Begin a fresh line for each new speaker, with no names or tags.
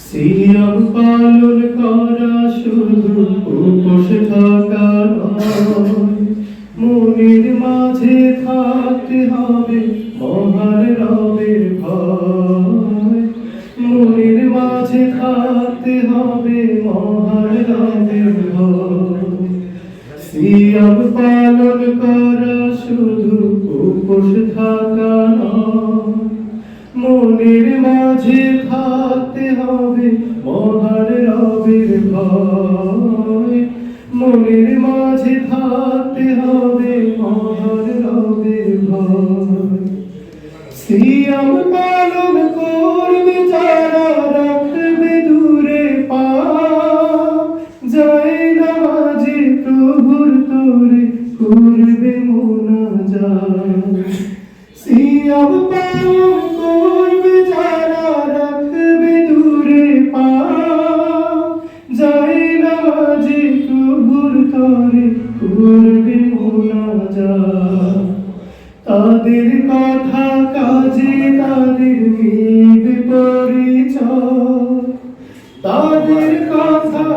সিয়াম পালন করা শুধু উপোস থাকা নয়, মনের মাঝে থাকতে হবে মহান রবের ভয়। মনের মাঝে থাকতে হবে মহান রবের ভয়। সিয়াম পালন করা শুধু উপোস থাকা নয়, মনের মাঝে থাকতে হবে মহান রবের ভয়। মনের মাঝে থাকতে হবে মহান রবের ভয়। সিয়াম পালন করবে যারা রাখবে দূরে পাপ, যায় নামাজে প্রভুর তরে করবে মুনাজাত। সিয়াম পালন করবে যারা রাখবে দূরে পাপ, যায় নামাজে প্রভুর তরে করবে মুনাজাত। তাদের কথা কাজে তাদের মিলবে পরিচয়, তাদের কথা